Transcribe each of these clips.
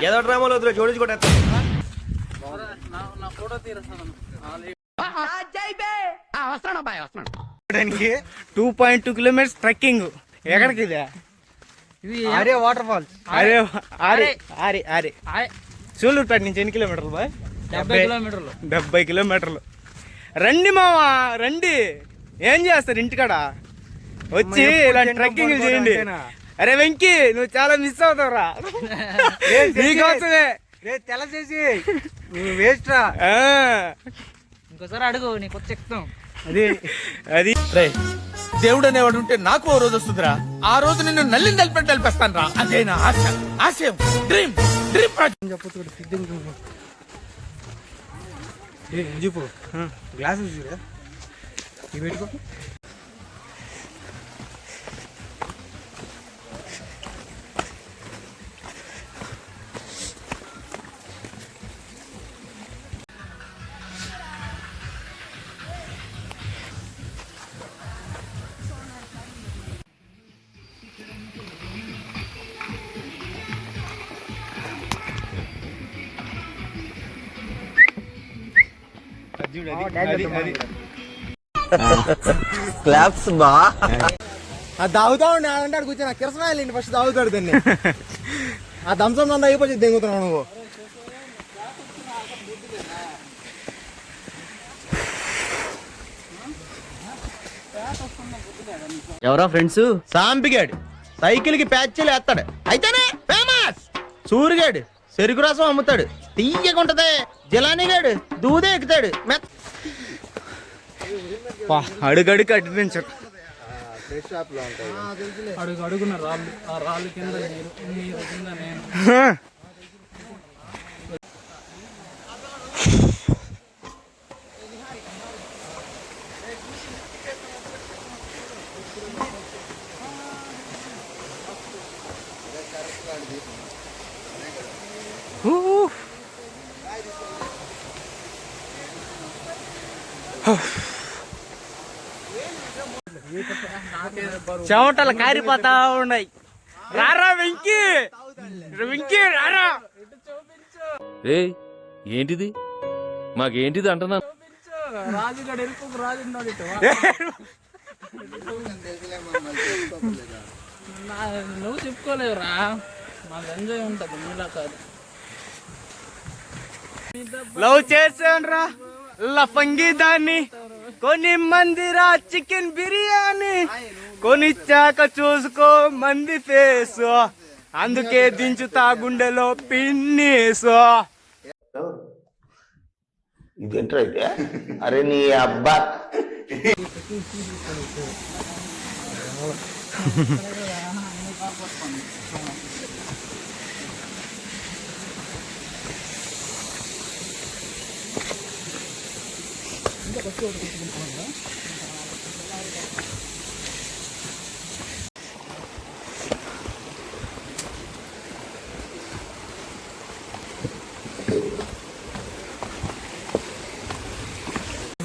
ఏదో డ్రామాలో వద్దు జోడించుకుంటా 2.2 కిలోమీటర్స్ ట్రెక్కింగ్. ఎక్కడికి ఇది? ఆరే వాటర్ ఫాల్స్. సూళ్ళూరుపేట నుంచి ఎన్ని కిలోమీటర్లు బాయ్? 70 కిలోమీటర్లు. రండి మావా రండి. ఏం చేస్తారు ఇంటికాడ వచ్చి ఇలాంటి ట్రెక్కింగ్ చేయండి. అరే వెంకీ నువ్వు చాలా మిస్ అవుతావురా. నీకోసమే తెల్ల చేసి వేస్ట్ రా. ఇంకోసారి అడుగు నీకు చెప్తాం. అది దేవుడు అనేవాడు ఉంటే నాకు ఓ రోజు వస్తుందిరా. ఆ రోజు నిన్ను నలిపేస్తాను రా. అదే నా ఆశ, ఆశయం, డ్రీమ్ చెప్పు. గ్లాసెస్ పెట్టుకో. క్లాప్స్ బా. తాగుతా ఉండే అంటాడు కూర్చొని కిరసనాయలు ఫస్ట్ తాగుతాడు దాన్ని. ఆ దంసం దండ అయిపోయి దిగుతున్నావు నువ్వు. ఎవరో ఫ్రెండ్స్ సాంపిగాడు సైకిల్ కి ప్యాచ్లు వేస్తాడు అయితేనే ఫేమస్. సూరిగాడు చెరుకు రసం అమ్ముతాడు తీయకుంటదే. జిలానీగాడు దూదే ఎక్కుతాడు. అడుగడుగు అడ్వెంచర్. అడుగున రాళ్ళు, ఆ రాళ్ళు కింద నీరు కింద నేను. చెమటలు కారిపోతా ఉన్నాయి. రారా వెంకీ, వెంకీ రారా. ఏంటిది మాకేంటిది అంటున్నా. రాజుగాడు ఎరుపు రాజు నువ్వు చెప్పుకోలేవురా. మాకు ఎంజాయ్ ఉంటది నీలా కాదు. లవ్ చేశాను రా లఫంగి దాన్ని. కొన్ని మందిరా చికెన్ బిర్యానీ కొనిచ్చాక చూసుకో మంది ఫేసు. అందుకే దించుతా గుండెలో పిన్నేసు. ఇదేంట్రా అయితే? అరే నీ అబ్బా.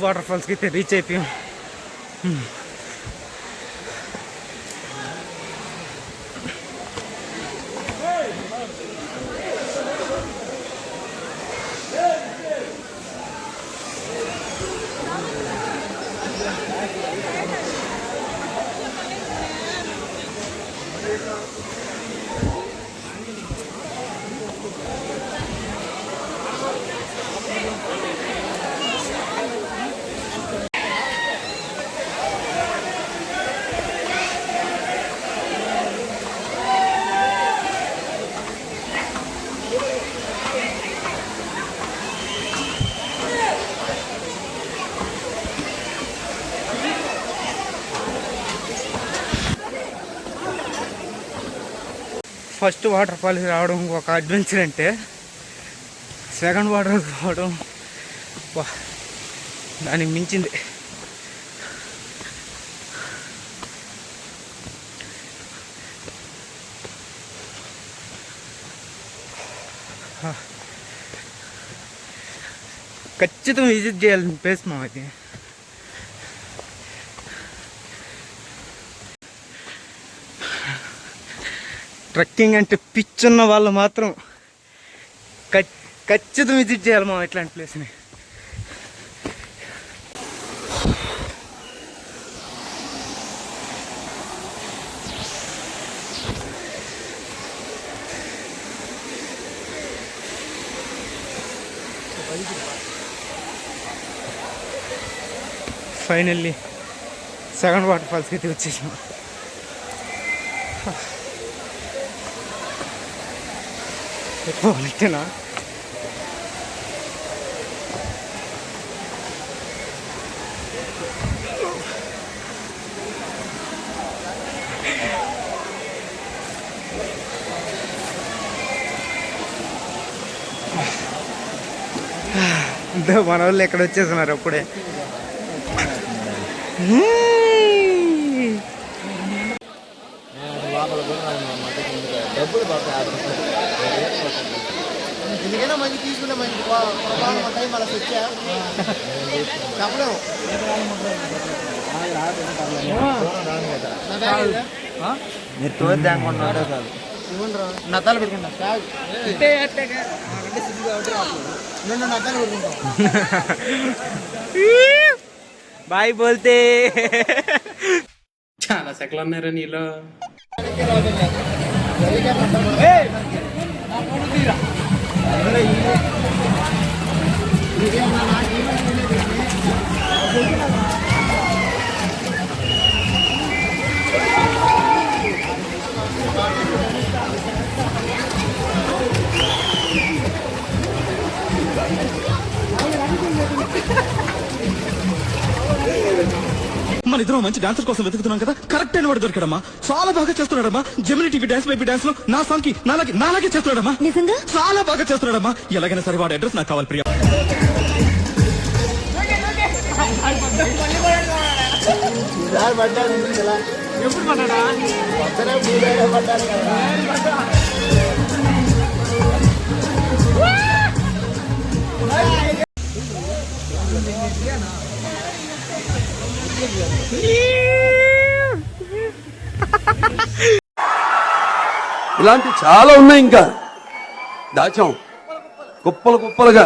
వాటర్ ఫాల్స్ కి అయితే రీచ్ అయిపోయాం. ఫస్ట్ వాటర్ ఫాల్స్ రావడం ఒక అడ్వెంచర్ అంటే, సెకండ్ వాటర్ రావడం దానికి మించింది. ఖచ్చితంగా విజిట్ చేయాలని ప్లేస్ మా అది. ట్రెక్కింగ్ అంటే పిచ్చున్న వాళ్ళు మాత్రం ఖచ్చితంగా విజిట్ చేయాలి మా ఇట్లాంటి ప్లేస్ని. ఫైనల్లీ సెకండ్ వాటర్ ఫాల్స్కి అయితే వచ్చేసాం. ఎట్లా మన వాళ్ళు ఎక్కడ వచ్చేస్తున్నారు అప్పుడే. డబ్బులు ఎందుకైనా మంచి తీసుకుంటే మంచి టైం అలా వచ్చా చెప్పలేము. మీరు తోది అనుకుంటున్నాడు చాలు. నత్తాలు పెట్టుకుంటా నత్తాలు పెట్టుకుంటాం. బాయ్ బోల్తే. చాలా సెకలు ఉన్నారా నీలో. మన ఇద్దరం మంచి డాన్సర్ కోసం వెతుకుతున్నాం కదా, కరెక్ట్ అయిన వాడు దొరికాడమ్మా. చాలా బాగా చేస్తున్నాడమ్మా. Gemini TV dance baby dance లో నా సాంగ్ కి నాలాగే చేస్తున్నాడమ్మా. నిజంగా చాలా బాగా చేస్తున్నాడమ్మా. ఎలాగైనా సరే వాడి అడ్రస్ నాకు కావాలి ప్రియా. ఎప్పుడు పడ్డా పడ్డాను కదా. ఇలాంటి చాలా ఉన్నాయి, ఇంకా దాచాం కుప్పలు కుప్పలుగా.